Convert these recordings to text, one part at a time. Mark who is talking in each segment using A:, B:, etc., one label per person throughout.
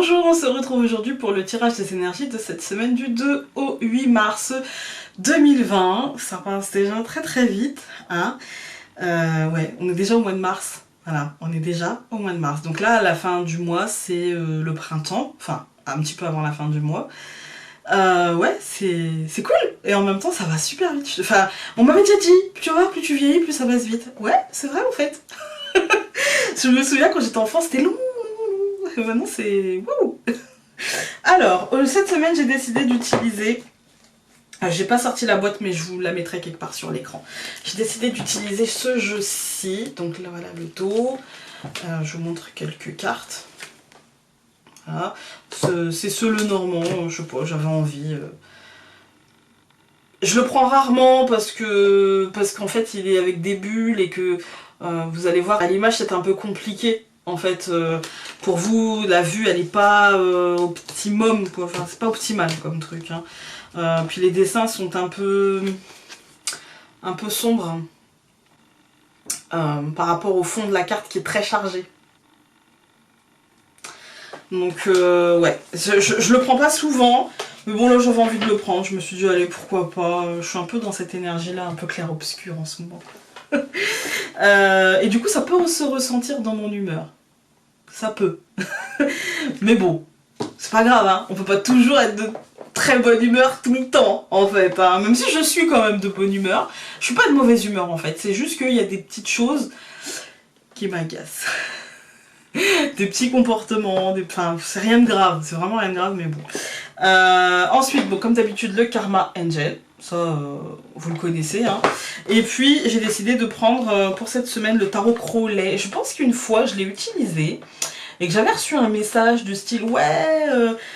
A: Bonjour, on se retrouve aujourd'hui pour le tirage des énergies de cette semaine du 2 au 8 mars 2020. Ça passe déjà très vite, hein. Ouais, on est déjà au mois de mars. Voilà, on est déjà au mois de mars. Donc là, à la fin du mois, c'est le printemps. Enfin, un petit peu avant la fin du mois. Ouais, c'est cool. Et en même temps, ça va super vite. Enfin, on m'avait déjà dit, tu vois, plus tu vieillis, plus ça passe vite. Ouais, c'est vrai en fait. Je me souviens quand j'étais enfant, c'était long. Et maintenant, c'est... Wouh. Alors, cette semaine, j'ai décidé d'utiliser... j'ai pas sorti la boîte, mais je vous la mettrai quelque part sur l'écran. J'ai décidé d'utiliser ce jeu-ci. Donc là, voilà le dos. Je vous montre quelques cartes. Voilà. C'est ce le normand, je sais pas, j'avais envie. Je le prends rarement parce qu'en fait, il est avec des bulles et que vous allez voir, à l'image, c'est un peu compliqué. En fait, pour vous, la vue, elle n'est pas optimum, quoi. Enfin, c'est pas optimal comme truc. Hein. Puis les dessins sont un peu sombres par rapport au fond de la carte qui est très chargé. Donc, ouais, je le prends pas souvent, mais bon, là, j'avais envie de le prendre. Je me suis dit, allez, pourquoi pas. Je suis un peu dans cette énergie-là, un peu clair-obscur en ce moment. Et du coup, ça peut se ressentir dans mon humeur. Ça peut. Mais bon, c'est pas grave, hein. On peut pas toujours être de très bonne humeur tout le temps, en fait. Hein. Même si je suis quand même de bonne humeur, je suis pas de mauvaise humeur, en fait. C'est juste qu'il y a des petites choses qui m'agacent. Des petits comportements, enfin, c'est rien de grave. C'est vraiment rien de grave, mais bon. Ensuite, bon, comme d'habitude, le Karma Angel. Ça, vous le connaissez. Hein. Et puis, j'ai décidé de prendre pour cette semaine le tarot Crowley. Je pense qu'une fois, je l'ai utilisé et que j'avais reçu un message du style « Ouais,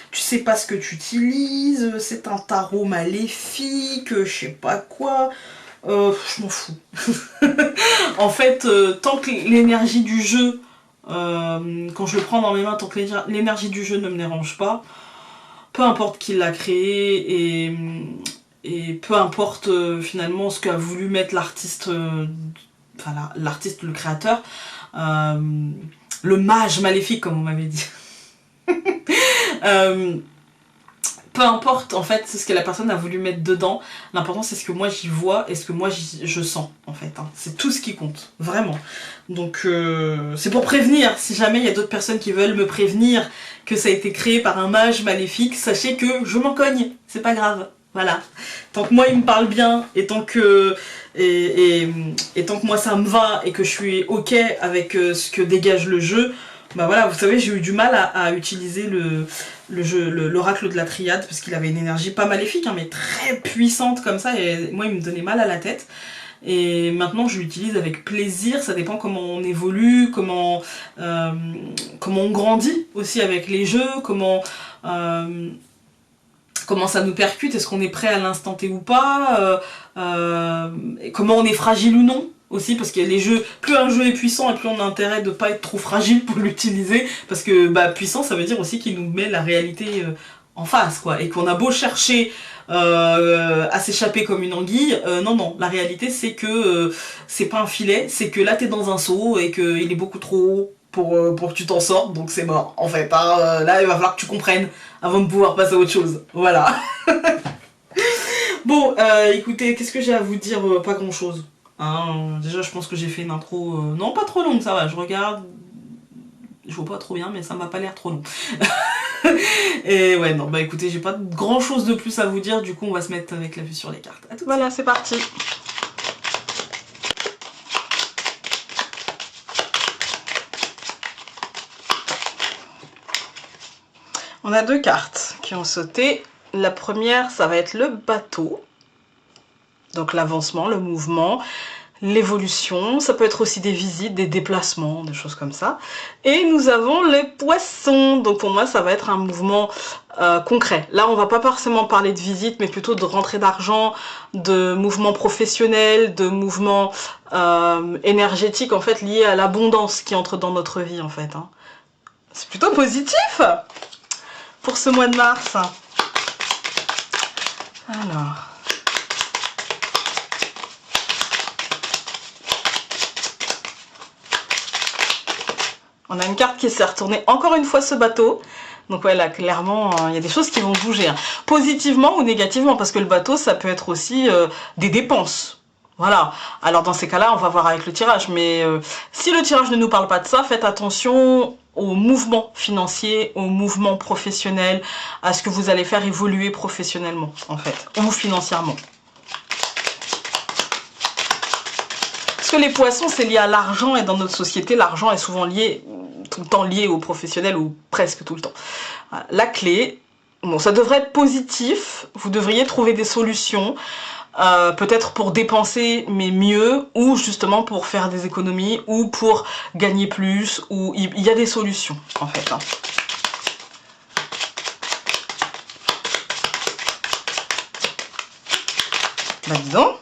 A: tu sais pas ce que tu utilises, c'est un tarot maléfique, je sais pas quoi. » Je m'en fous. En fait, tant que l'énergie du jeu, quand je le prends dans mes mains, tant que l'énergie du jeu ne me dérange pas, peu importe qui l'a créé et peu importe finalement ce qu'a voulu mettre l'artiste, enfin l'artiste, le créateur, le mage maléfique comme on m'avait dit. Peu importe en fait ce que la personne a voulu mettre dedans, l'important c'est ce que moi j'y vois et ce que moi je sens en fait. Hein. C'est tout ce qui compte, vraiment. Donc c'est pour prévenir, si jamais il y a d'autres personnes qui veulent me prévenir que ça a été créé par un mage maléfique, sachez que je m'en cogne, c'est pas grave. Voilà. Tant que moi il me parle bien et tant que et tant que moi ça me va et que je suis ok avec ce que dégage le jeu, bah voilà, vous savez, j'ai eu du mal à utiliser l'oracle de la triade parce qu'il avait une énergie pas maléfique, hein, mais très puissante comme ça, et moi il me donnait mal à la tête. Et maintenant je l'utilise avec plaisir, ça dépend comment on évolue, comment on grandit aussi avec les jeux, comment ça nous percute, est-ce qu'on est prêt à l'instant T ou pas, et comment on est fragile ou non aussi, parce que les jeux, plus un jeu est puissant et plus on a intérêt de pas être trop fragile pour l'utiliser, parce que bah, puissant ça veut dire aussi qu'il nous met la réalité en face, quoi, et qu'on a beau chercher à s'échapper comme une anguille, non, la réalité c'est que c'est pas un filet, c'est que là t'es dans un seau et qu'il est beaucoup trop haut pour que tu t'en sortes, donc c'est mort en fait. Hein. Là il va falloir que tu comprennes avant de pouvoir passer à autre chose. Voilà. Bon, écoutez, qu'est-ce que j'ai à vous dire? Pas grand chose. Hein, déjà je pense que j'ai fait une intro, non pas trop longue, ça va, je regarde, je vois pas trop bien mais ça m'a pas l'air trop long. Et ouais, non, bah écoutez, j'ai pas grand chose de plus à vous dire, du coup on va se mettre avec la vue sur les cartes. À tout. Voilà, c'est parti. On a deux cartes qui ont sauté. La première, ça va être le bateau. Donc l'avancement, le mouvement, l'évolution. Ça peut être aussi des visites, des déplacements, des choses comme ça. Et nous avons les poissons. Donc pour moi, ça va être un mouvement concret. Là, on va pas forcément parler de visite, mais plutôt de rentrée d'argent, de mouvements professionnels, de mouvements énergétiques, en fait, liés à l'abondance qui entre dans notre vie, en fait. Hein. C'est plutôt positif pour ce mois de mars. Alors... on a une carte qui s'est retournée encore une fois ce bateau.
B: Donc ouais, là, clairement, il y a des choses qui vont bouger. Hein. Positivement ou négativement, parce que le bateau, ça peut être aussi des dépenses. Voilà. Alors dans ces cas-là, on va voir avec le tirage. Mais si le tirage ne nous parle pas de ça, faites attention aux mouvements financiers, aux mouvements professionnels, à ce que vous allez faire évoluer professionnellement, en fait, ou financièrement. Parce que les poissons, c'est lié à l'argent, et dans notre société, l'argent est souvent lié, tout le temps lié aux professionnels, ou presque tout le temps. Voilà. La clé, bon, ça devrait être positif, vous devriez trouver des solutions, peut-être pour dépenser, mais mieux, ou justement pour faire des économies, ou pour gagner plus, ou il y a des solutions, en fait. Hein. Bah disons,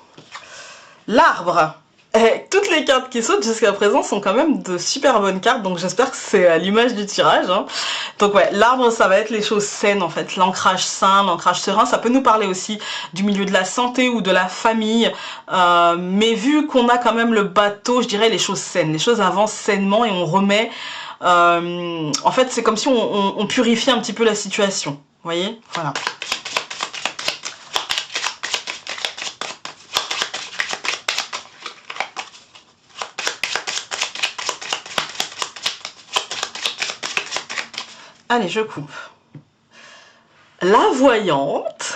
B: l'arbre. Et toutes les cartes qui sautent jusqu'à présent sont quand même de super bonnes cartes, donc j'espère que c'est à l'image du tirage. Hein. Donc ouais, l'arbre, ça va être les choses saines en fait, l'ancrage sain, l'ancrage serein. Ça peut nous parler aussi du milieu de la santé ou de la famille, mais vu qu'on a quand même le bateau, je dirais les choses saines. Les choses avancent sainement et on remet... en fait, c'est comme si on purifiait un petit peu la situation. Vous voyez? Voilà. Allez, je coupe. La voyante.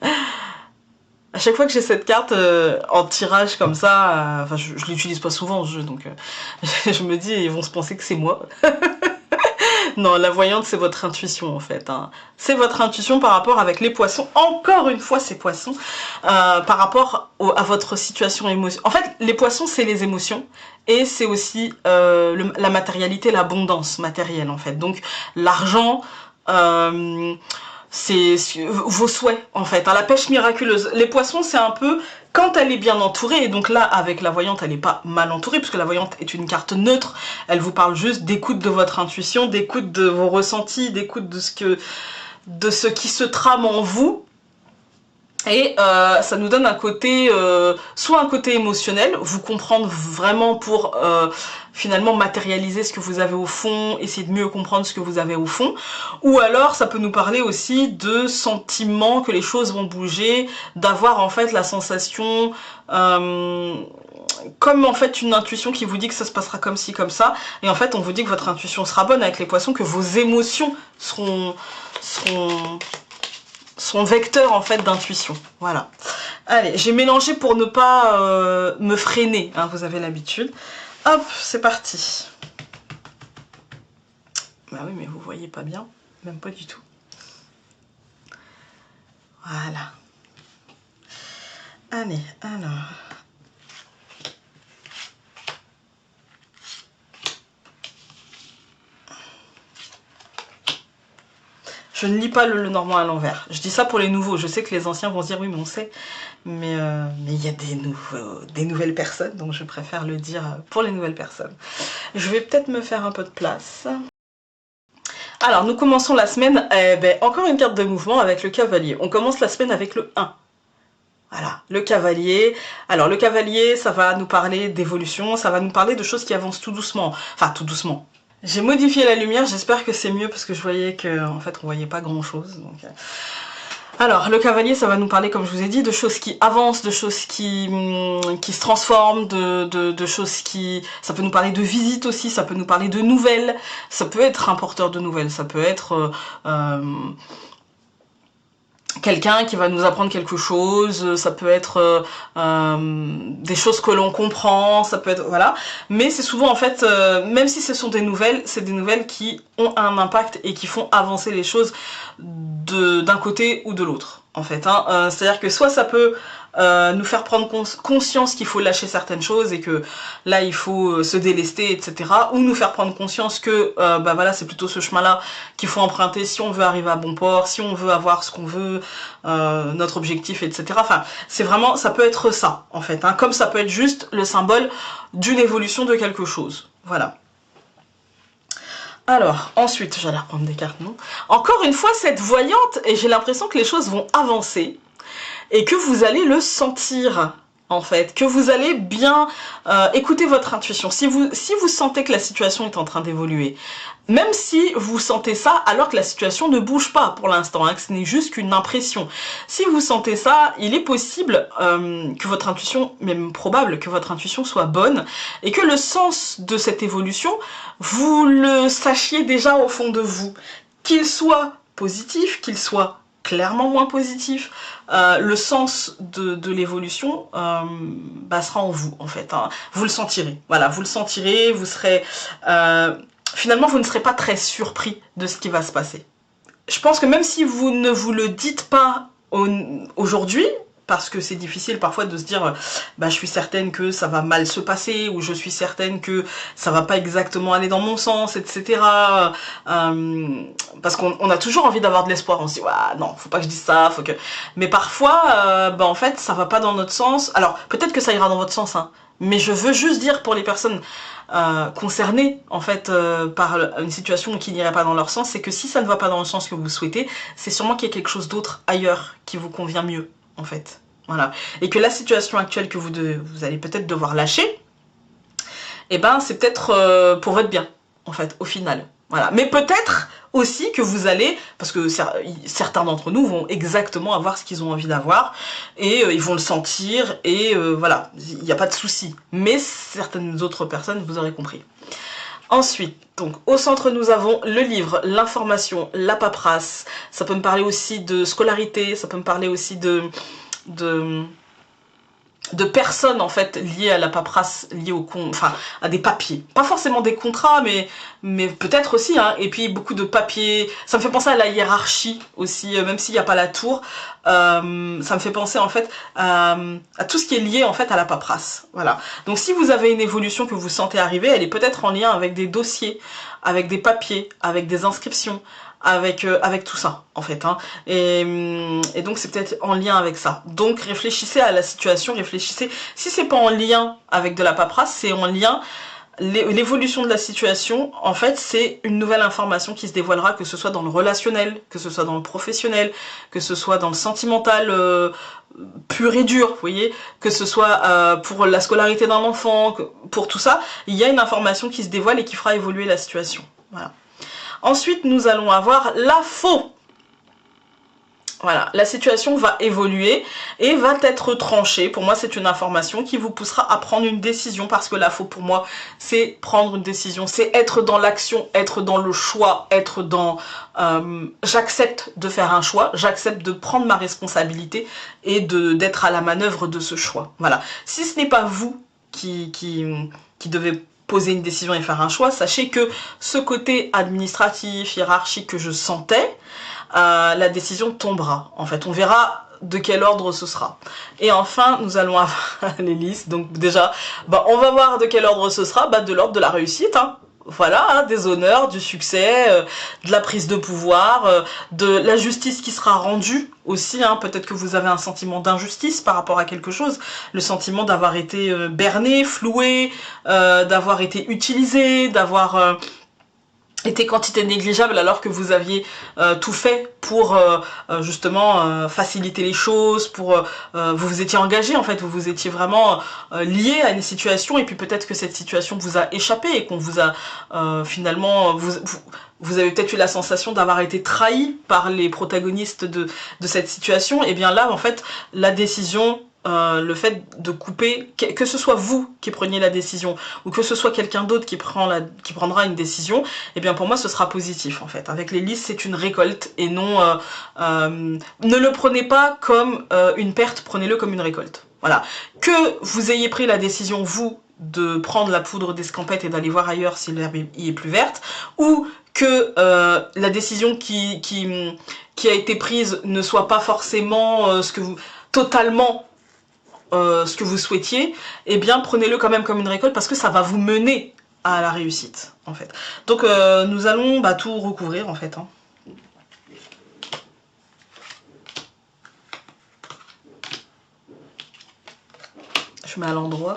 B: À chaque fois que j'ai cette carte en tirage comme ça, enfin je l'utilise pas souvent en jeu, donc je me dis ils vont se penser que c'est moi. Non, la voyante c'est votre intuition en fait. Hein. C'est votre intuition par rapport avec les poissons. Encore une fois ces poissons, par rapport à votre situation émotionnelle. En fait, les poissons c'est les émotions. Et c'est aussi la matérialité, l'abondance matérielle en fait. Donc l'argent, c'est vos souhaits en fait. Hein, la pêche miraculeuse. Les poissons c'est un peu quand elle est bien entourée. Et donc là avec la voyante elle n'est pas mal entourée puisque la voyante est une carte neutre. Elle vous parle juste d'écoute de votre intuition, d'écoute de vos ressentis, d'écoute de ce qui se trame en vous. Et ça nous donne un côté, soit un côté émotionnel, vous comprendre vraiment pour finalement matérialiser ce que vous avez au fond, essayer de mieux comprendre ce que vous avez au fond, ou alors ça peut nous parler aussi de sentiments que les choses vont bouger, d'avoir en fait la sensation, comme en fait une intuition qui vous dit que ça se passera comme ci, comme ça, et en fait on vous dit que votre intuition sera bonne avec les poissons, que vos émotions seront vecteur en fait d'intuition. Voilà. Allez, j'ai mélangé pour ne pas me freiner, hein, vous avez l'habitude. Hop, c'est parti. Bah oui, mais vous voyez pas bien, même pas du tout. Voilà. Allez, alors... Je ne lis pas le normand à l'envers. Je dis ça pour les nouveaux. Je sais que les anciens vont se dire oui, mais on sait. Mais il y a des nouvelles personnes, donc je préfère le dire pour les nouvelles personnes. Je vais peut-être me faire un peu de place. Alors, nous commençons la semaine, encore une carte de mouvement avec le cavalier. On commence la semaine avec le 1. Voilà, le cavalier. Alors, le cavalier, ça va nous parler d'évolution, ça va nous parler de choses qui avancent tout doucement. Enfin, tout doucement. J'ai modifié la lumière, j'espère que c'est mieux parce que je voyais que en fait on voyait pas grand chose. Donc... Alors le cavalier ça va nous parler comme je vous ai dit de choses qui avancent, de choses qui se transforment, de choses qui... Ça peut nous parler de visites aussi, ça peut nous parler de nouvelles, ça peut être un porteur de nouvelles, ça peut être... quelqu'un qui va nous apprendre quelque chose, ça peut être des choses que l'on comprend, ça peut être... Voilà. Mais c'est souvent en fait, même si ce sont des nouvelles, c'est des nouvelles qui ont un impact et qui font avancer les choses d'un côté ou de l'autre, en fait. Hein. C'est-à-dire que soit ça peut nous faire prendre conscience qu'il faut lâcher certaines choses et que là il faut se délester, etc. Ou nous faire prendre conscience que bah voilà, c'est plutôt ce chemin-là qu'il faut emprunter si on veut arriver à bon port, si on veut avoir ce qu'on veut, notre objectif, etc. Enfin, c'est vraiment, ça peut être ça, en fait. Hein, comme ça peut être juste le symbole d'une évolution de quelque chose. Voilà. Alors, ensuite, j'allais reprendre des cartes, non? Encore une fois, cette voyante, et j'ai l'impression que les choses vont avancer. Et que vous allez le sentir. en fait, que vous allez bien écouter votre intuition. Si vous sentez que la situation est en train d'évoluer, même si vous sentez ça alors que la situation ne bouge pas pour l'instant, hein, que ce n'est juste qu'une impression. Si vous sentez ça, il est possible que votre intuition, même probable que votre intuition soit bonne, et que le sens de cette évolution, vous le sachiez déjà au fond de vous. Qu'il soit positif, qu'il soit clairement moins positif, le sens de l'évolution sera en vous en fait, hein. Vous le sentirez, voilà, vous le sentirez, vous serez finalement vous ne serez pas très surpris de ce qui va se passer. Je pense que même si vous ne vous le dites pas aujourd'hui, parce que c'est difficile parfois de se dire je suis certaine que ça va mal se passer, ou je suis certaine que ça va pas exactement aller dans mon sens, etc. Parce qu'on a toujours envie d'avoir de l'espoir, on se dit non, faut pas que je dise ça, faut que... Mais parfois, en fait, ça va pas dans notre sens. Alors, peut-être que ça ira dans votre sens, hein, mais je veux juste dire pour les personnes concernées, en fait, par une situation qui n'irait pas dans leur sens, c'est que si ça ne va pas dans le sens que vous souhaitez, c'est sûrement qu'il y a quelque chose d'autre ailleurs qui vous convient mieux, en fait. Voilà. Et que la situation actuelle que vous allez peut-être devoir lâcher, c'est peut-être pour votre bien, en fait, au final. Voilà. Mais peut-être aussi que vous allez, parce que certains d'entre nous vont exactement avoir ce qu'ils ont envie d'avoir, et ils vont le sentir, et voilà, il n'y a pas de souci. Mais certaines autres personnes, vous aurez compris. Ensuite, donc au centre nous avons le livre, l'information, la paperasse. Ça peut me parler aussi de scolarité, ça peut me parler aussi de personnes en fait liées à la paperasse, liées à des papiers, pas forcément des contrats, mais peut-être aussi, hein. Et puis beaucoup de papiers, ça me fait penser à la hiérarchie aussi, même s'il n'y a pas la tour, ça me fait penser en fait à tout ce qui est lié en fait à la paperasse, voilà. Donc si vous avez une évolution que vous sentez arriver, elle est peut-être en lien avec des dossiers, avec des papiers, avec des inscriptions, avec tout ça en fait, hein. Et donc c'est peut-être en lien avec ça. Donc réfléchissez à la situation, réfléchissez, si c'est pas en lien avec de la paperasse, c'est en lien, l'évolution de la situation, en fait c'est une nouvelle information qui se dévoilera, que ce soit dans le relationnel, que ce soit dans le professionnel, que ce soit dans le sentimental pur et dur, vous voyez, que ce soit pour la scolarité d'un enfant, pour tout ça, il y a une information qui se dévoile et qui fera évoluer la situation, voilà. Ensuite, nous allons avoir la faux. Voilà, la situation va évoluer et va être tranchée. Pour moi, c'est une information qui vous poussera à prendre une décision, parce que la faux, pour moi, c'est prendre une décision, c'est être dans l'action, être dans le choix, être dans j'accepte de faire un choix, j'accepte de prendre ma responsabilité et d'être à la manœuvre de ce choix. Voilà. Si ce n'est pas vous qui devez poser une décision et faire un choix, sachez que ce côté administratif, hiérarchique que je sentais, la décision tombera. En fait, on verra de quel ordre ce sera. Et enfin, nous allons avoir les listes. Donc déjà, on va voir de quel ordre ce sera, de l'ordre de la réussite, hein. Voilà, hein, des honneurs, du succès, de la prise de pouvoir, de la justice qui sera rendue aussi, hein. Peut-être que vous avez un sentiment d'injustice par rapport à quelque chose, le sentiment d'avoir été berné, floué, d'avoir été utilisé, d'avoir été quantité négligeable alors que vous aviez tout fait pour justement faciliter les choses, pour vous vous étiez engagé en fait, vous vous étiez vraiment lié à une situation, et puis peut-être que cette situation vous a échappé et qu'on vous a finalement, vous avez peut-être eu la sensation d'avoir été trahi par les protagonistes de cette situation. Et bien là en fait la décision, le fait de couper, que ce soit vous qui preniez la décision ou que ce soit quelqu'un d'autre qui prendra une décision, et bien pour moi ce sera positif en fait. Avec les listes, c'est une récolte et non ne le prenez pas comme une perte, prenez-le comme une récolte. Voilà. Que vous ayez pris la décision vous de prendre la poudre d'escampette et d'aller voir ailleurs si l'herbe y est plus verte, ou que la décision qui a été prise ne soit pas forcément ce que vous totalement ce que vous souhaitiez, eh bien prenez-le quand même comme une récolte, parce que ça va vous mener à la réussite en fait. Donc nous allons tout recouvrir en fait, hein. Je mets à l'endroit.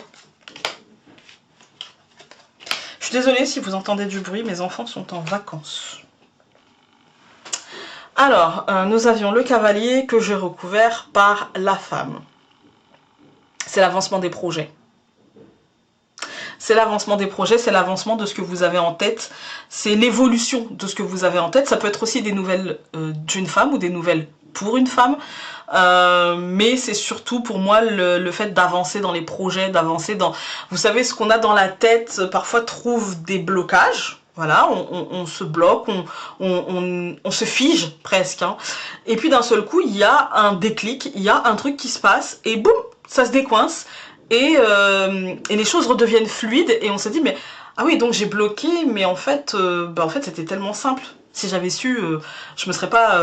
B: Je suis désolée si vous entendez du bruit, mes enfants sont en vacances. Alors, nous avions le cavalier que j'ai recouvert par la femme. c'est l'avancement des projets. C'est l'avancement des projets, c'est l'avancement de ce que vous avez en tête, c'est l'évolution de ce que vous avez en tête. Ça peut être aussi des nouvelles d'une femme ou des nouvelles pour une femme, mais c'est surtout pour moi le fait d'avancer dans les projets, d'avancer dans... Vous savez, ce qu'on a dans la tête parfois trouve des blocages. Voilà, on se bloque, on se fige presque. Hein. Et puis d'un seul coup, il y a un déclic, il y a un truc qui se passe et boum, ça se décoince. Et les choses redeviennent fluides et on se dit mais ah oui donc j'ai bloqué mais en fait c'était tellement simple. Si j'avais su, je me serais pas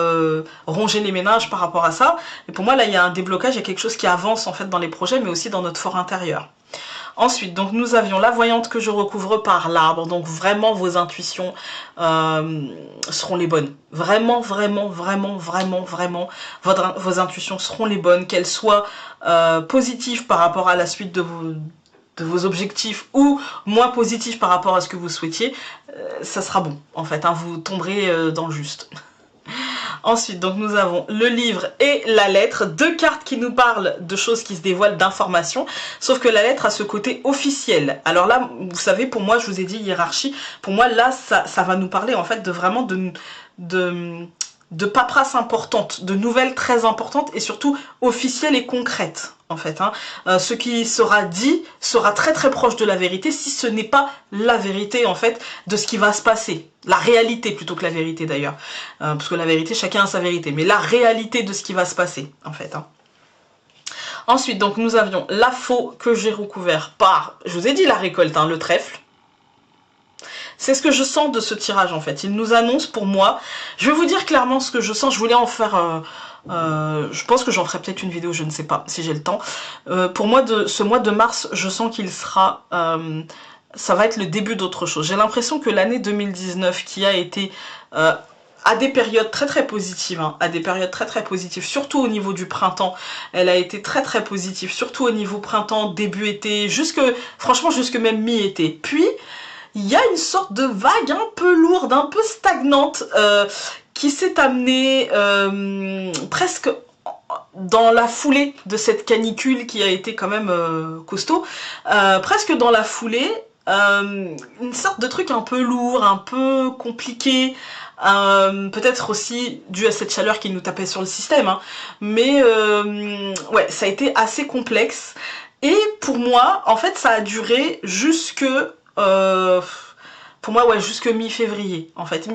B: rongé les méninges par rapport à ça. Et pour moi là il y a un déblocage, il y a quelque chose qui avance en fait dans les projets mais aussi dans notre fort intérieur. Ensuite, donc nous avions la voyante que je recouvre par l'arbre, donc vraiment vos intuitions seront les bonnes. Vraiment, vraiment, vraiment, vraiment, vraiment, vos intuitions seront les bonnes, qu'elles soient positives par rapport à la suite de vos objectifs ou moins positives par rapport à ce que vous souhaitiez, ça sera bon en fait, hein, vous tomberez dans le juste. Ensuite, donc nous avons le livre et la lettre, deux cartes qui nous parlent de choses qui se dévoilent, d'informations, sauf que la lettre a ce côté officiel. Alors là, vous savez, pour moi, je vous ai dit hiérarchie, pour moi là, ça va nous parler en fait de vraiment de paperasse importante, de nouvelles très importantes et surtout officielles et concrètes en fait. Hein. Ce qui sera dit sera très très proche de la vérité si ce n'est pas la vérité en fait de ce qui va se passer. La réalité plutôt que la vérité d'ailleurs. Parce que la vérité, chacun a sa vérité. Mais la réalité de ce qui va se passer en fait. Hein. Ensuite, donc nous avions la faux que j'ai recouvert par, je vous ai dit la récolte, hein, le trèfle. C'est ce que je sens de ce tirage en fait. Il nous annonce pour moi, je vais vous dire clairement ce que je sens, je voulais en faire, je pense que j'en ferai peut-être une vidéo, je ne sais pas si j'ai le temps. Pour moi, ce mois de mars, je sens qu'il sera, ça va être le début d'autre chose. J'ai l'impression que l'année 2019 qui a été... à des périodes très très positives, hein, à des périodes très très positives, surtout au niveau du printemps, elle a été très très positive, surtout au niveau printemps, début été, franchement jusque même mi-été. Puis, il y a une sorte de vague un peu lourde, un peu stagnante, qui s'est amenée presque dans la foulée de cette canicule qui a été quand même costaud, presque dans la foulée, une sorte de truc un peu lourd, un peu compliqué, peut-être aussi dû à cette chaleur qui nous tapait sur le système, hein. Mais ouais, ça a été assez complexe, et pour moi, en fait, ça a duré jusque... pour moi, ouais, jusque mi-février, en fait.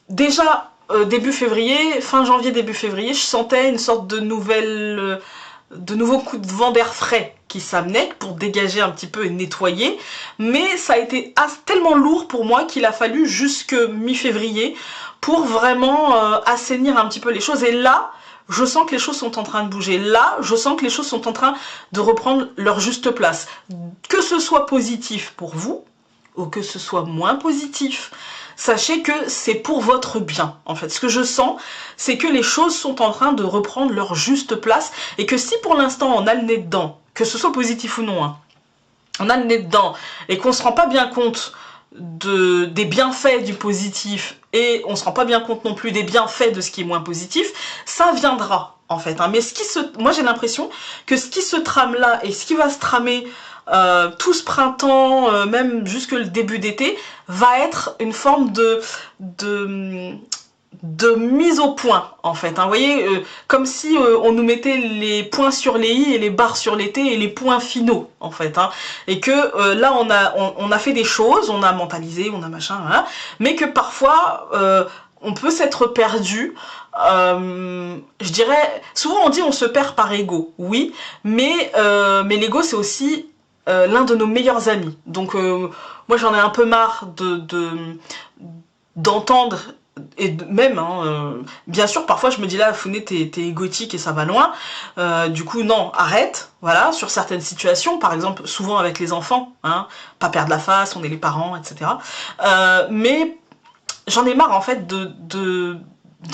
B: Déjà, début février, fin janvier, début février, je sentais une sorte de nouveaux coups de vent d'air frais qui s'amenaient pour dégager un petit peu et nettoyer. Mais ça a été tellement lourd pour moi qu'il a fallu jusque mi-février pour vraiment assainir un petit peu les choses. Et là, je sens que les choses sont en train de bouger. Là, je sens que les choses sont en train de reprendre leur juste place. Que ce soit positif pour vous, ou que ce soit moins positif, sachez que c'est pour votre bien, en fait. Ce que je sens, c'est que les choses sont en train de reprendre leur juste place, et que si pour l'instant on a le nez dedans, que ce soit positif ou non, hein, on a le nez dedans, et qu'on se rend pas bien compte des bienfaits du positif, et on se rend pas bien compte non plus des bienfaits de ce qui est moins positif, ça viendra en fait, hein. Mais moi j'ai l'impression que ce qui se trame là et ce qui va se tramer tout ce printemps, même jusque le début d'été, va être une forme de mise au point en fait, hein. Vous voyez, comme si on nous mettait les points sur les i et les barres sur les t et les points finaux en fait, hein. Et que là on a fait des choses, on a mentalisé, on a machin, hein, mais que parfois on peut s'être perdu. Je dirais, souvent on dit on se perd par ego, oui, mais l'ego c'est aussi l'un de nos meilleurs amis. Donc moi j'en ai un peu marre d'entendre, et même, hein, bien sûr, parfois je me dis là, Founé, t'es égotique et ça va loin. Du coup, non, arrête, voilà, sur certaines situations, par exemple, souvent avec les enfants, hein, pas perdre la face, on est les parents, etc. Mais j'en ai marre, en fait, de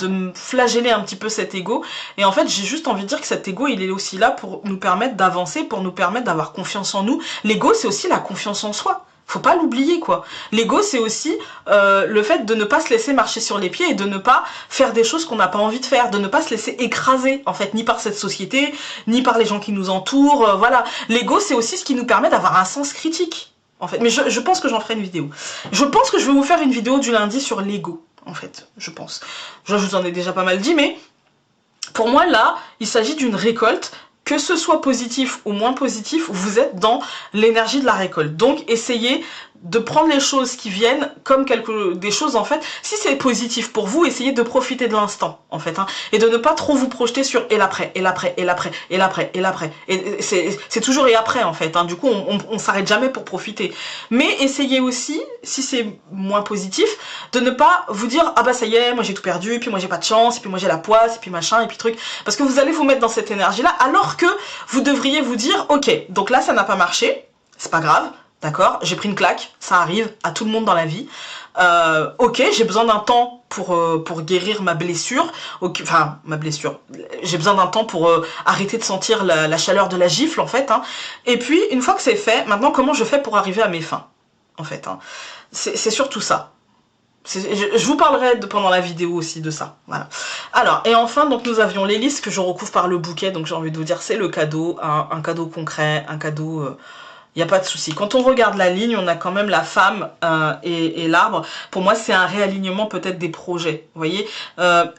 B: me flageller un petit peu cet ego, et en fait j'ai juste envie de dire que cet ego il est aussi là pour nous permettre d'avancer, pour nous permettre d'avoir confiance en nous. L'ego c'est aussi la confiance en soi, Faut pas l'oublier, quoi. L'ego, c'est aussi le fait de ne pas se laisser marcher sur les pieds et de ne pas faire des choses qu'on n'a pas envie de faire, de ne pas se laisser écraser, en fait, ni par cette société, ni par les gens qui nous entourent, voilà. L'ego, c'est aussi ce qui nous permet d'avoir un sens critique, en fait. Mais je pense que j'en ferai une vidéo. Je pense que je vais vous faire une vidéo du lundi sur l'ego, en fait, je pense. Je vous en ai déjà pas mal dit, mais pour moi, là, il s'agit d'une récolte. Que ce soit positif ou moins positif, vous êtes dans l'énergie de la récolte. Donc, essayez de prendre les choses qui viennent comme des choses, en fait. Si c'est positif pour vous, essayez de profiter de l'instant, en fait. Hein, et de ne pas trop vous projeter sur et l'après, et l'après, et l'après, et l'après, et l'après. Et c'est toujours et après, en fait. Hein, du coup, on s'arrête jamais pour profiter. Mais essayez aussi, si c'est moins positif, de ne pas vous dire « Ah bah ça y est, moi j'ai tout perdu, puis moi j'ai pas de chance, et puis moi j'ai la poisse, et puis machin, et puis truc. » Parce que vous allez vous mettre dans cette énergie-là, alors que vous devriez vous dire « Ok, donc là ça n'a pas marché, c'est pas grave. » D'accord, j'ai pris une claque, ça arrive à tout le monde dans la vie. Ok, j'ai besoin d'un temps pour guérir ma blessure. Okay, enfin, ma blessure. J'ai besoin d'un temps pour arrêter de sentir la chaleur de la gifle, en fait. Hein. Et puis, une fois que c'est fait, maintenant, comment je fais pour arriver à mes fins, en fait. Hein. C'est surtout ça. Je vous parlerai pendant la vidéo aussi de ça. Voilà. Alors, et enfin, donc nous avions l'hélice que je recouvre par le bouquet. Donc, j'ai envie de vous dire, c'est le cadeau. Un cadeau concret, un cadeau... Il n'y a pas de souci. Quand on regarde la ligne, on a quand même la femme et l'arbre. Pour moi, c'est un réalignement peut-être des projets. Vous voyez, un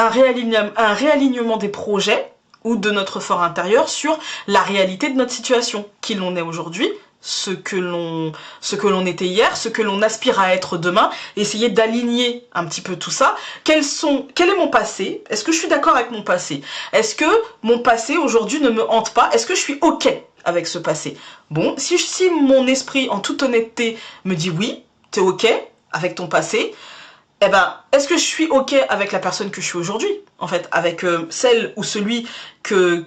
B: réalignement des projets ou de notre fort intérieur sur la réalité de notre situation, qui l'on est aujourd'hui, ce que l'on était hier, ce que l'on aspire à être demain, essayer d'aligner un petit peu tout ça. Quel est mon passé? Est-ce que je suis d'accord avec mon passé? Est-ce que mon passé aujourd'hui ne me hante pas? Est-ce que je suis OK avec ce passé? Bon, si mon esprit, en toute honnêteté, me dit oui, t'es OK avec ton passé, eh ben, est-ce que je suis OK avec la personne que je suis aujourd'hui? En fait, avec celle ou celui que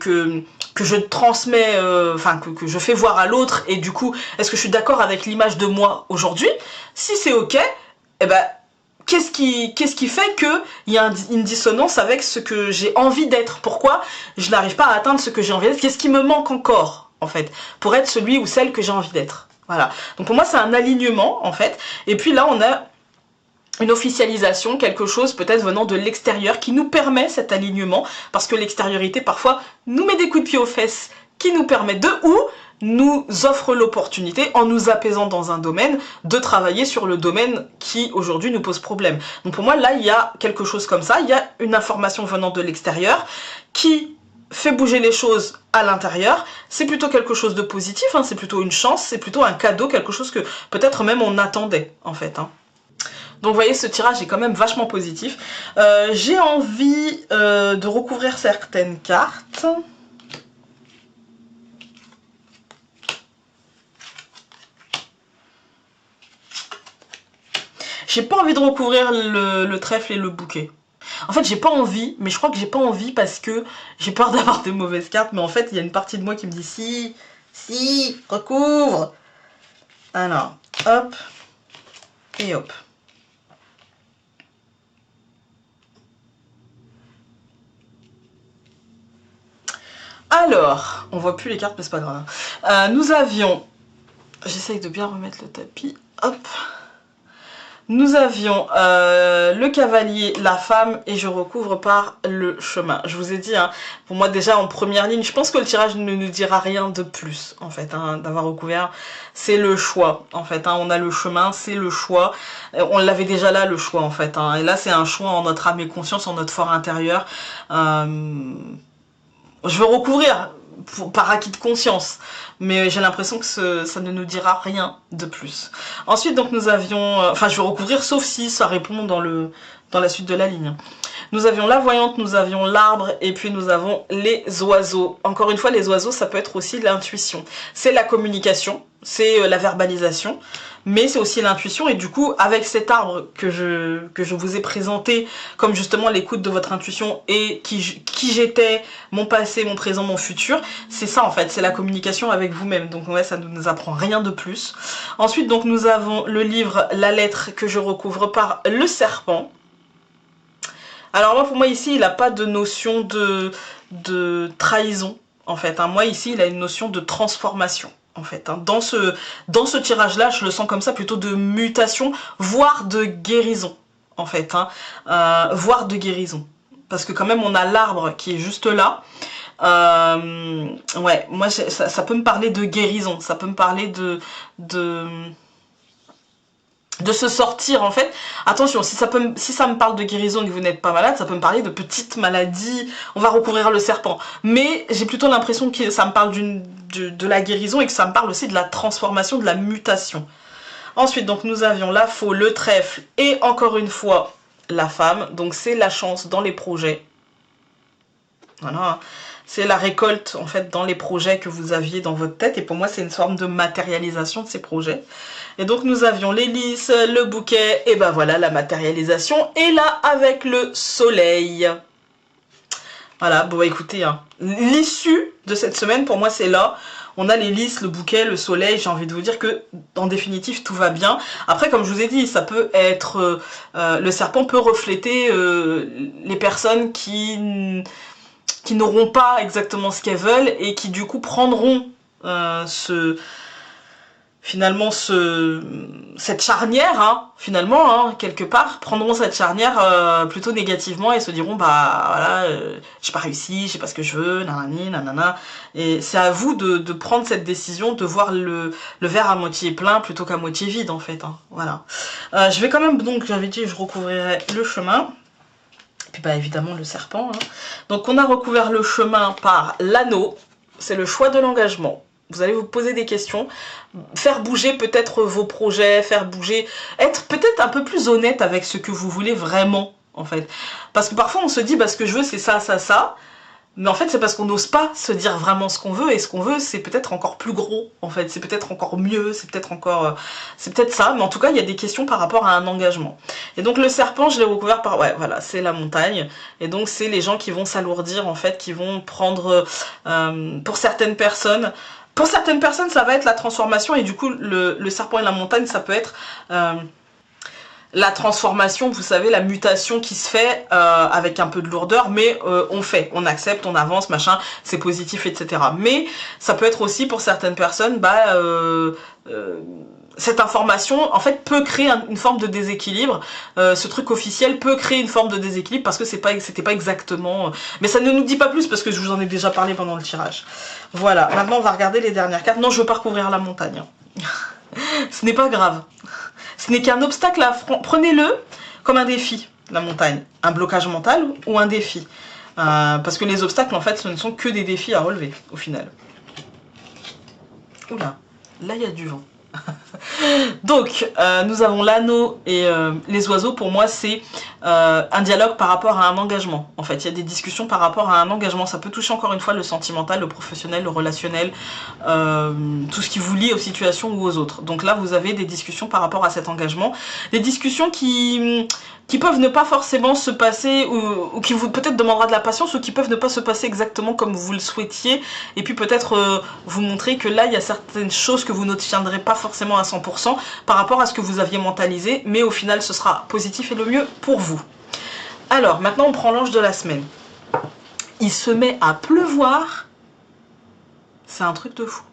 B: je transmets, enfin, que je fais voir à l'autre, et du coup, est-ce que je suis d'accord avec l'image de moi aujourd'hui? Si c'est OK, eh ben, qu'est-ce qui fait qu'il y a une dissonance avec ce que j'ai envie d'être? Pourquoi je n'arrive pas à atteindre ce que j'ai envie d'être? Qu'est-ce qui me manque encore, en fait, pour être celui ou celle que j'ai envie d'être? Voilà. Donc pour moi, c'est un alignement, en fait. Et puis là, on a une officialisation, quelque chose peut-être venant de l'extérieur qui nous permet cet alignement, parce que l'extériorité, parfois, nous met des coups de pied aux fesses qui nous permettent ou nous offre l'opportunité, en nous apaisant dans un domaine, de travailler sur le domaine qui aujourd'hui nous pose problème. Donc pour moi, là, il y a quelque chose comme ça, il y a une information venant de l'extérieur qui fait bouger les choses à l'intérieur. C'est plutôt quelque chose de positif, hein, c'est plutôt une chance, c'est plutôt un cadeau, quelque chose que peut-être même on attendait, en fait. Hein. Donc vous voyez, ce tirage est quand même vachement positif. J'ai envie de recouvrir certaines cartes. J'ai pas envie de recouvrir le trèfle et le bouquet. En fait, j'ai pas envie, mais je crois que j'ai pas envie parce que j'ai peur d'avoir de mauvaises cartes. Mais en fait, il y a une partie de moi qui me dit si, recouvre. Alors, hop, et hop. Alors, on voit plus les cartes, mais c'est pas grave. Nous avions... J'essaye de bien remettre le tapis. Hop. Nous avions le cavalier, la femme, et je recouvre par le chemin. Je vous ai dit, hein, pour moi déjà en première ligne, je pense que le tirage ne nous dira rien de plus, en fait, hein, d'avoir recouvert. C'est le choix, en fait. Hein, on a le chemin, c'est le choix. On l'avait déjà là, le choix, en fait. Hein, et là, c'est un choix en notre âme et conscience, en notre fort intérieur. Je veux recouvrir par acquis de conscience, mais j'ai l'impression que ça ne nous dira rien de plus. Ensuite, donc nous avions... Enfin, je vais recouvrir, sauf si ça répond dans la suite de la ligne. Nous avions la voyante, nous avions l'arbre, et puis nous avons les oiseaux. Encore une fois, les oiseaux, ça peut être aussi l'intuition. C'est la communication, c'est la verbalisation, mais c'est aussi l'intuition. Et du coup, avec cet arbre que je vous ai présenté, comme justement l'écoute de votre intuition et qui j'étais, mon passé, mon présent, mon futur, c'est ça en fait, c'est la communication avec vous-même. Donc ouais, ça ne nous apprend rien de plus. Ensuite, donc nous avons le livre, la lettre que je recouvre par le serpent. Alors moi, pour moi ici, il n'a pas de notion de trahison, en fait. Hein. Moi ici, il a une notion de transformation, en fait. Hein. Dans ce tirage-là, je le sens comme ça, plutôt de mutation, voire de guérison, en fait. Hein. Voire de guérison. Parce que quand même, on a l'arbre qui est juste là. Ouais, moi, ça peut me parler de guérison. Ça peut me parler de se sortir, en fait. Attention, si ça me parle de guérison et que vous n'êtes pas malade, ça peut me parler de petites maladies. On va recouvrir le serpent. Mais j'ai plutôt l'impression que ça me parle de la guérison et que ça me parle aussi de la transformation, de la mutation. Ensuite, donc, nous avions la faux, le trèfle et encore une fois, la femme. Donc, c'est la chance dans les projets. Voilà. C'est la récolte, en fait, dans les projets que vous aviez dans votre tête. Et pour moi, c'est une forme de matérialisation de ces projets. Et donc, nous avions les lys, le bouquet, et ben voilà, la matérialisation. Et là, avec le soleil. Voilà, bon, écoutez, hein, l'issue de cette semaine, pour moi, c'est là. On a les lys, le bouquet, le soleil. J'ai envie de vous dire que, en définitive, tout va bien. Après, comme je vous ai dit, ça peut être... le serpent peut refléter les personnes qui n'auront pas exactement ce qu'elles veulent et qui du coup prendront cette charnière, hein, finalement, hein, quelque part, prendront cette charnière plutôt négativement et se diront, bah voilà, j'ai pas réussi, je sais pas ce que je veux, nanani, nanana. Et c'est à vous de prendre cette décision, de voir le verre à moitié plein plutôt qu'à moitié vide, en fait. Hein, voilà. Je vais quand même, donc, j'avais dit, je recouvrirai le chemin. Puis bah évidemment le serpent. Hein. Donc on a recouvert le chemin par l'anneau, c'est le choix de l'engagement. Vous allez vous poser des questions, faire bouger peut-être vos projets, faire bouger, être peut-être un peu plus honnête avec ce que vous voulez vraiment, en fait. Parce que parfois on se dit, bah ce que je veux c'est ça, ça, ça. Mais en fait, c'est parce qu'on n'ose pas se dire vraiment ce qu'on veut, et ce qu'on veut, c'est peut-être encore plus gros, en fait, c'est peut-être encore mieux, c'est peut-être encore... c'est peut-être ça, mais en tout cas, il y a des questions par rapport à un engagement. Et donc, le serpent, je l'ai recouvert par... Ouais, voilà, c'est la montagne, et donc, c'est les gens qui vont s'alourdir, en fait, qui vont prendre... pour certaines personnes, ça va être la transformation, et du coup, le serpent et la montagne, ça peut être... la transformation, vous savez, la mutation qui se fait avec un peu de lourdeur, mais on accepte, on avance, machin, c'est positif, etc. Mais ça peut être aussi pour certaines personnes, bah, cette information, en fait, peut créer une forme de déséquilibre. Ce truc officiel peut créer une forme de déséquilibre parce que c'était pas exactement... Mais ça ne nous dit pas plus parce que je vous en ai déjà parlé pendant le tirage. Voilà, maintenant on va regarder les dernières cartes. Non, je veux pas recouvrir la montagne. Ce n'est pas grave. Ce n'est qu'un obstacle à affronter. Prenez-le comme un défi, la montagne. Un blocage mental ou un défi. Parce que les obstacles, en fait, ce ne sont que des défis à relever, au final. Oula, là, il y a du vent. Donc, nous avons l'anneau et les oiseaux. Pour moi, c'est un dialogue par rapport à un engagement. En fait, il y a des discussions par rapport à un engagement. Ça peut toucher encore une fois le sentimental, le professionnel, le relationnel, tout ce qui vous lie aux situations ou aux autres. Donc là, vous avez des discussions par rapport à cet engagement. Des discussions qui peuvent ne pas forcément se passer, ou qui vous peut-être demandera de la patience, ou qui peuvent ne pas se passer exactement comme vous le souhaitiez, et puis peut-être vous montrer que là, il y a certaines choses que vous n'obtiendrez pas forcément à 100% par rapport à ce que vous aviez mentalisé, mais au final, ce sera positif et le mieux pour vous. Alors, maintenant, on prend l'ange de la semaine. Il se met à pleuvoir. C'est un truc de fou.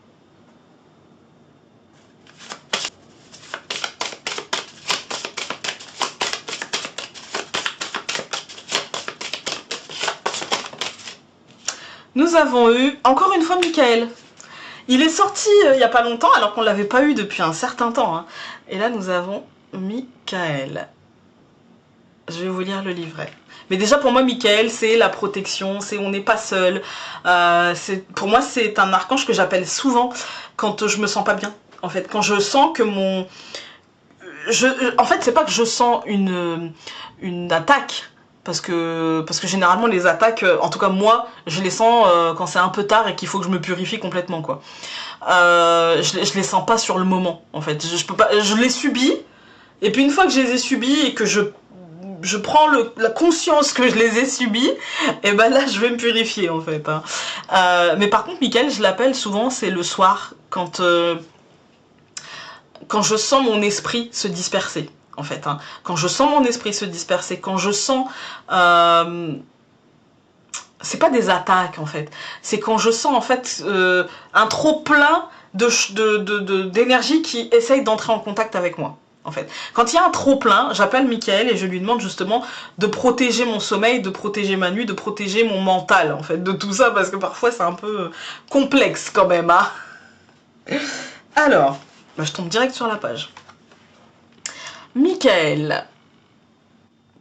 B: Nous avons eu, encore une fois, Michael. Il est sorti il n'y a pas longtemps, alors qu'on ne l'avait pas eu depuis un certain temps. Hein. Et là, nous avons Michael. Je vais vous lire le livret. Mais déjà, pour moi, Michael, c'est la protection, c'est on n'est pas seul. Pour moi, c'est un archange que j'appelle souvent quand je me sens pas bien. En fait, quand je sens que mon... En fait, c'est pas que je sens une attaque. Parce que généralement les attaques, en tout cas moi, je les sens quand c'est un peu tard et qu'il faut que je me purifie complètement quoi. Je les sens pas sur le moment en fait. Je peux pas, je les subis et puis une fois que je les ai subis et que je prends la conscience que je les ai subis, et ben là je vais me purifier en fait. Hein. Mais par contre Michael, je l'appelle souvent, c'est le soir quand je sens mon esprit se disperser. En fait, hein. Quand je sens mon esprit se disperser, quand je sens... c'est pas des attaques, en fait. C'est quand je sens, en fait, un trop-plein d'énergie qui essaye d'entrer en contact avec moi. En fait, quand il y a un trop plein, j'appelle Michael et je lui demande justement de protéger mon sommeil, de protéger ma nuit, de protéger mon mental, en fait, de tout ça, parce que parfois c'est un peu complexe quand même, hein. Alors, bah, je tombe direct sur la page. Michael,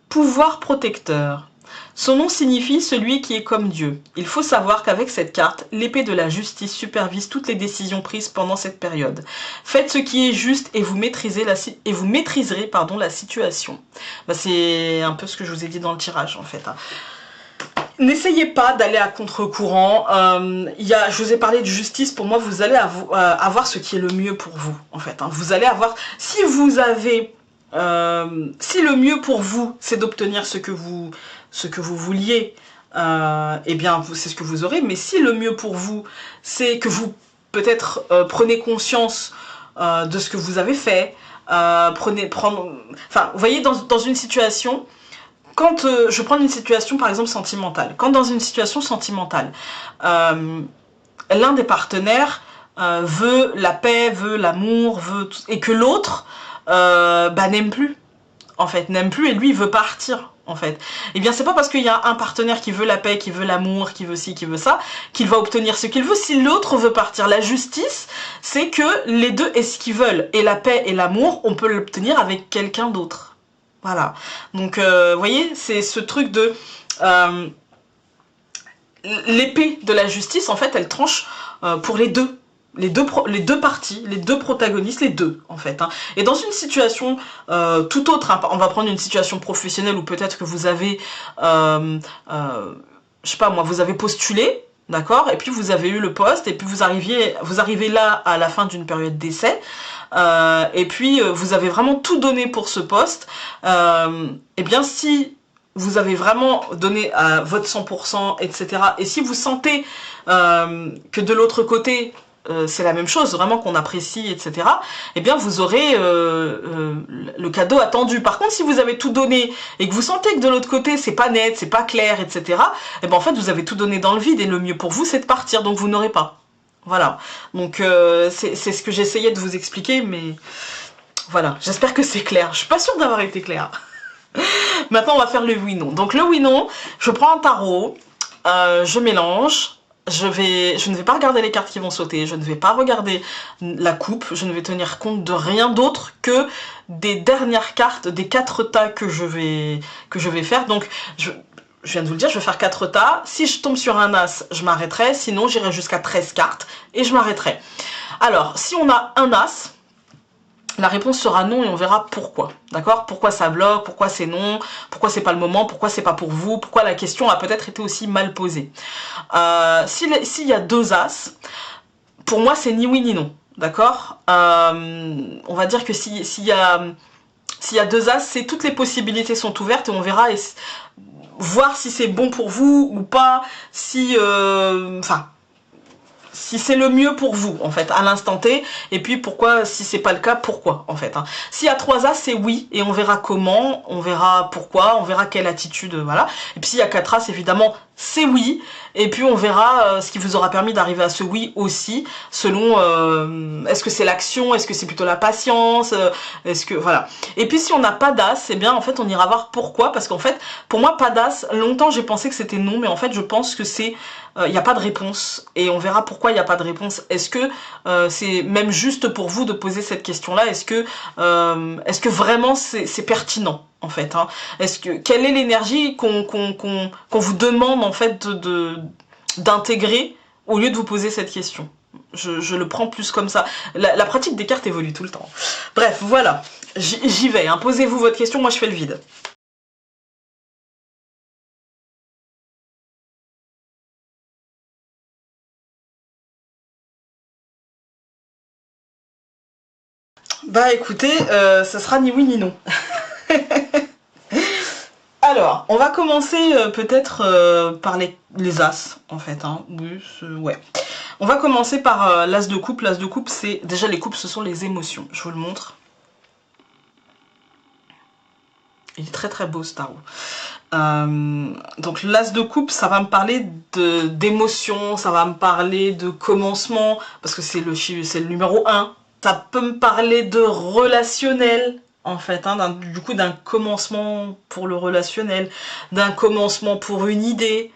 B: pouvoir protecteur. Son nom signifie celui qui est comme Dieu. Il faut savoir qu'avec cette carte, l'épée de la justice supervise toutes les décisions prises pendant cette période. Faites ce qui est juste et vous maîtriserez la situation. Bah, c'est un peu ce que je vous ai dit dans le tirage en fait. Hein. N'essayez pas d'aller à contre-courant. Je vous ai parlé de justice. Pour moi, vous allez avoir ce qui est le mieux pour vous en fait. Hein. Vous allez avoir, si le mieux pour vous, c'est d'obtenir ce que vous vouliez, eh bien, c'est ce que vous aurez. Mais si le mieux pour vous, c'est que vous, peut-être, prenez conscience de ce que vous avez fait, vous voyez, dans une situation, quand je prends une situation, par exemple, sentimentale, quand dans une situation sentimentale, l'un des partenaires veut la paix, veut l'amour, et que l'autre n'aime plus, en fait, n'aime plus et lui il veut partir, en fait. Et bien c'est pas parce qu'il y a un partenaire qui veut la paix, qui veut l'amour, qui veut ci, qui veut ça, qu'il va obtenir ce qu'il veut si l'autre veut partir. La justice, c'est que les deux aient ce qu'ils veulent. Et la paix et l'amour, on peut l'obtenir avec quelqu'un d'autre. Voilà. Donc, vous voyez, c'est ce truc de... l'épée de la justice, en fait, elle tranche pour les deux. Les deux parties, les deux protagonistes, les deux en fait. Hein. Et dans une situation tout autre, hein, on va prendre une situation professionnelle où peut-être que vous avez, je sais pas moi, vous avez postulé, d'accord, et puis vous avez eu le poste, et puis vous arrivez là à la fin d'une période d'essai, et puis vous avez vraiment tout donné pour ce poste, et bien si vous avez vraiment donné à votre 100%, etc., et si vous sentez que de l'autre côté, c'est la même chose, vraiment qu'on apprécie, etc., eh bien vous aurez le cadeau attendu. Par contre, si vous avez tout donné et que vous sentez que de l'autre côté c'est pas net, c'est pas clair, etc., eh bien en fait vous avez tout donné dans le vide et le mieux pour vous c'est de partir, donc vous n'aurez pas. Voilà, donc c'est ce que j'essayais de vous expliquer, mais voilà, j'espère que c'est clair. Je suis pas sûre d'avoir été claire. Maintenant on va faire le oui-non. Donc le oui-non, je prends un tarot, je mélange. Je ne vais pas regarder les cartes qui vont sauter, je ne vais pas regarder la coupe, je ne vais tenir compte de rien d'autre que des dernières cartes, des 4 tas que je vais faire. Donc, je viens de vous le dire, je vais faire 4 tas. Si je tombe sur un as, je m'arrêterai, sinon j'irai jusqu'à 13 cartes et je m'arrêterai. Alors, si on a un as, la réponse sera non et on verra pourquoi, d'accord? Pourquoi ça bloque, pourquoi c'est non, pourquoi c'est pas le moment, pourquoi c'est pas pour vous, pourquoi la question a peut-être été aussi mal posée. S'il y a 2 as, pour moi c'est ni oui ni non, d'accord? On va dire que s'il y a 2 as, c'est toutes les possibilités sont ouvertes et on verra voir si c'est bon pour vous ou pas, si c'est le mieux pour vous, en fait, à l'instant T, et puis pourquoi, si c'est pas le cas, pourquoi, en fait. Hein. S'il y a 3 as, c'est oui, et on verra comment, on verra pourquoi, on verra quelle attitude, voilà. Et puis s'il y a 4 as, évidemment, c'est oui, et puis on verra ce qui vous aura permis d'arriver à ce oui aussi, selon, est-ce que c'est l'action, est-ce que c'est plutôt la patience, est-ce que, voilà. Et puis si on n'a pas d'as, eh bien, en fait, on ira voir pourquoi, parce qu'en fait, pour moi, pas d'as, longtemps j'ai pensé que c'était non, mais en fait, je pense que c'est il n'y a pas de réponse et on verra pourquoi il n'y a pas de réponse. Est-ce que c'est même juste pour vous de poser cette question-là? Est-ce que vraiment c'est pertinent en fait, hein? Quelle est l'énergie qu'on vous demande en fait d'intégrer au lieu de vous poser cette question? Je le prends plus comme ça. La pratique des cartes évolue tout le temps. Bref, voilà. J'y vais. Hein. Posez-vous votre question, moi je fais le vide. Bah écoutez, ça sera ni oui ni non. Alors, on va commencer peut-être par les as, en fait. Hein. Oui, ouais. On va commencer par l'as de coupe. L'as de coupe, c'est... Déjà, les coupes, ce sont les émotions. Je vous le montre. Il est très très beau ce tarot. Donc l'as de coupe, ça va me parler d'émotion, ça va me parler de commencement, parce que c'est le numéro 1. Ça peut me parler de relationnel, en fait, hein, du coup d'un commencement pour le relationnel, d'un commencement pour une idée,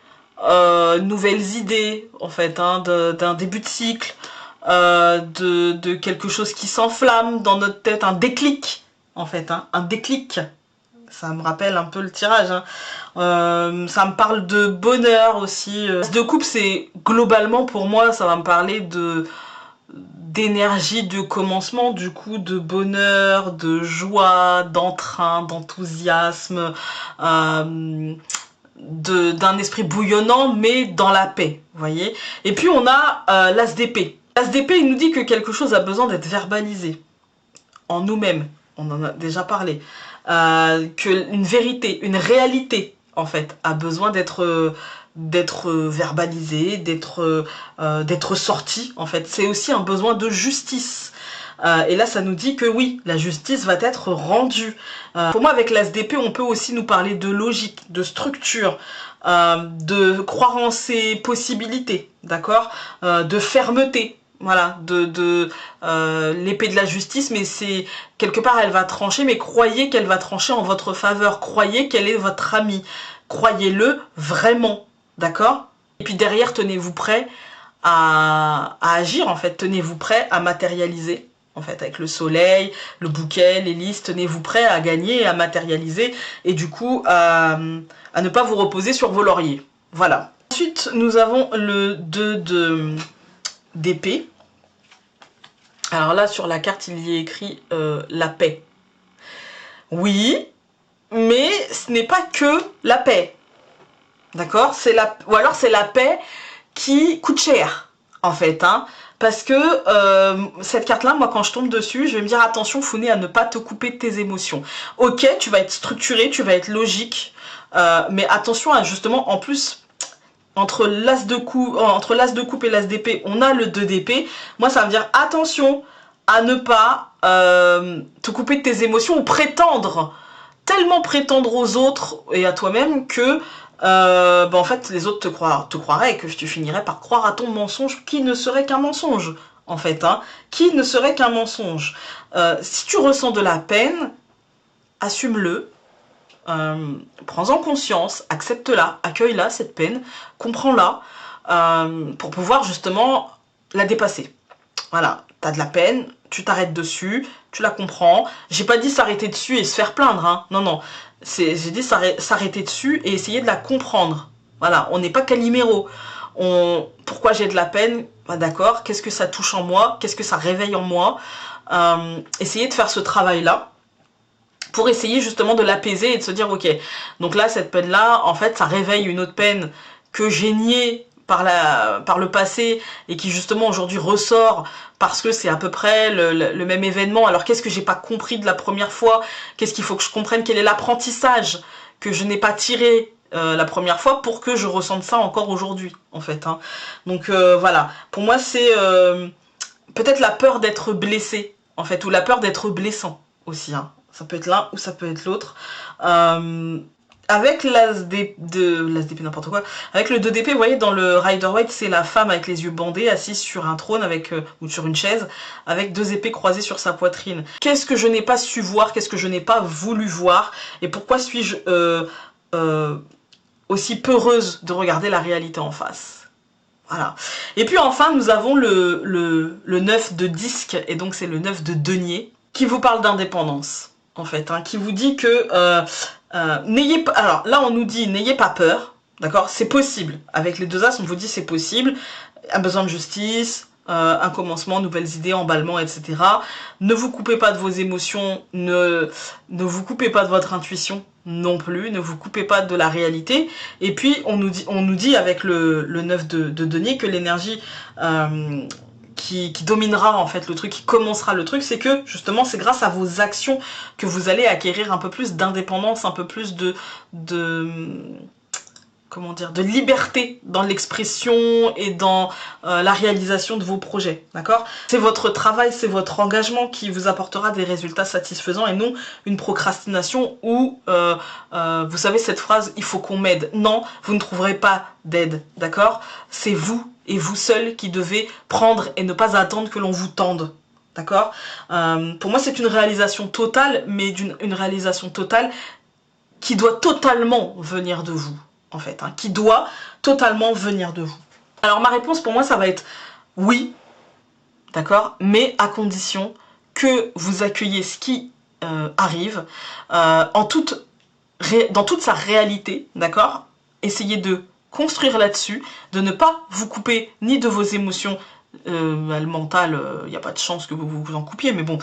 B: nouvelles idées, en fait, hein, d'un début de cycle, de quelque chose qui s'enflamme dans notre tête, un déclic, en fait, hein, un déclic. Ça me rappelle un peu le tirage, hein. Ça me parle de bonheur aussi. De coupe, c'est globalement pour moi, ça va me parler d'énergie de commencement, du coup de bonheur, de joie, d'entrain, d'enthousiasme, d'un esprit bouillonnant, mais dans la paix, vous voyez. Et puis on a l'as d'épée. L'as d'épée, il nous dit que quelque chose a besoin d'être verbalisé en nous-mêmes. On en a déjà parlé. Qu'une vérité, une réalité, en fait, a besoin d'être verbalisée, d'être sortie, en fait. C'est aussi un besoin de justice. Et là, ça nous dit que oui, la justice va être rendue. Pour moi, avec l'as d'épée, on peut aussi nous parler de logique, de structure, de croire en ses possibilités, d'accord, de fermeté. Voilà, l'épée de la justice, mais c'est quelque part elle va trancher, mais croyez qu'elle va trancher en votre faveur, croyez qu'elle est votre amie, croyez-le vraiment, d'accord? Et puis derrière, tenez-vous prêt à agir, en fait, tenez-vous prêt à matérialiser, en fait, avec le soleil, le bouquet, l'hélice, tenez-vous prêt à gagner, à matérialiser, et du coup, à ne pas vous reposer sur vos lauriers, voilà. Ensuite, nous avons le 2 d'épée. Alors là, sur la carte, il y est écrit la paix. Oui, mais ce n'est pas que la paix. D'accord? Ou alors c'est la paix qui coûte cher, en fait. Hein, parce que cette carte-là, moi, quand je tombe dessus, je vais me dire, attention, Founé, à ne pas te couper de tes émotions. Ok, tu vas être structuré, tu vas être logique, mais attention à justement, en plus... Entre l'as de coupe et l'as d'épée, on a le 2 d'épée. Moi, ça veut dire attention à ne pas te couper de tes émotions ou tellement prétendre aux autres et à toi-même que en fait, les autres te croiraient et que tu finirais par croire à ton mensonge qui ne serait qu'un mensonge, en fait. Hein, qui ne serait qu'un mensonge. Si tu ressens de la peine, assume-le. Prends-en conscience, accepte-la, accueille-la, cette peine, comprends-la, pour pouvoir justement la dépasser. Voilà, t'as de la peine, tu t'arrêtes dessus, tu la comprends. J'ai pas dit s'arrêter dessus et se faire plaindre, hein. Non, non. J'ai dit s'arrêter dessus et essayer de la comprendre. Voilà, on n'est pas Calimero. Pourquoi j'ai de la peine? Bah, d'accord, qu'est-ce que ça touche en moi? Qu'est-ce que ça réveille en moi? Essayer de faire ce travail-là, pour essayer justement de l'apaiser et de se dire ok, donc là cette peine là en fait ça réveille une autre peine que j'ai niée par le passé et qui justement aujourd'hui ressort parce que c'est à peu près le même événement. Alors qu'est-ce que j'ai pas compris de la première fois? Qu'est-ce qu'il faut que je comprenne? Quel est l'apprentissage que je n'ai pas tiré la première fois pour que je ressente ça encore aujourd'hui, en fait. Hein. Donc voilà, pour moi c'est peut-être la peur d'être blessé, en fait, ou la peur d'être blessant aussi. Hein. Ça peut être l'un ou ça peut être l'autre. Avec l'as d'épée, n'importe quoi. Avec le 2 d'épée, vous voyez, dans le Rider-Waite, c'est la femme avec les yeux bandés, assise sur un trône avec ou sur une chaise, avec 2 épées croisées sur sa poitrine. Qu'est-ce que je n'ai pas su voir? Qu'est-ce que je n'ai pas voulu voir? Et pourquoi suis-je aussi peureuse de regarder la réalité en face? Voilà. Et puis enfin, nous avons le 9 de disque, et donc c'est le 9 de denier, qui vous parle d'indépendance, en fait, hein, qui vous dit que n'ayez pas... Alors là, on nous dit, n'ayez pas peur, d'accord? C'est possible. Avec les 2 as, on vous dit c'est possible. Un besoin de justice, un commencement, nouvelles idées, emballement, etc. Ne vous coupez pas de vos émotions, ne vous coupez pas de votre intuition non plus, ne vous coupez pas de la réalité. Et puis, on nous dit avec le 9 de denier que l'énergie... qui dominera en fait le truc, qui commencera le truc, c'est que justement c'est grâce à vos actions que vous allez acquérir un peu plus d'indépendance, un peu plus de comment dire, de liberté dans l'expression et dans la réalisation de vos projets, d'accord? C'est votre travail, c'est votre engagement qui vous apportera des résultats satisfaisants et non une procrastination où, vous savez cette phrase, il faut qu'on m'aide. Non, vous ne trouverez pas d'aide, d'accord? C'est vous et vous seul qui devez prendre et ne pas attendre que l'on vous tende. D'accord? Pour moi, c'est une réalisation totale, mais une réalisation totale qui doit totalement venir de vous, en fait. Hein, qui doit totalement venir de vous. Alors, ma réponse, pour moi, ça va être oui, d'accord? Mais à condition que vous accueillez ce qui arrive dans toute sa réalité, d'accord? Essayez de construire là-dessus, de ne pas vous couper ni de vos émotions, le mental, il n'y a pas de chance que vous vous en coupiez, mais bon,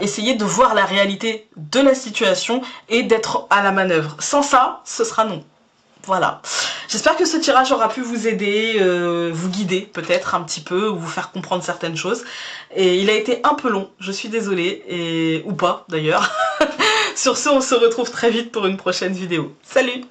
B: essayez de voir la réalité de la situation et d'être à la manœuvre. Sans ça, ce sera non. Voilà. J'espère que ce tirage aura pu vous aider, vous guider peut-être un petit peu, ou vous faire comprendre certaines choses. Et il a été un peu long, je suis désolée, ou pas d'ailleurs. Sur ce, on se retrouve très vite pour une prochaine vidéo. Salut!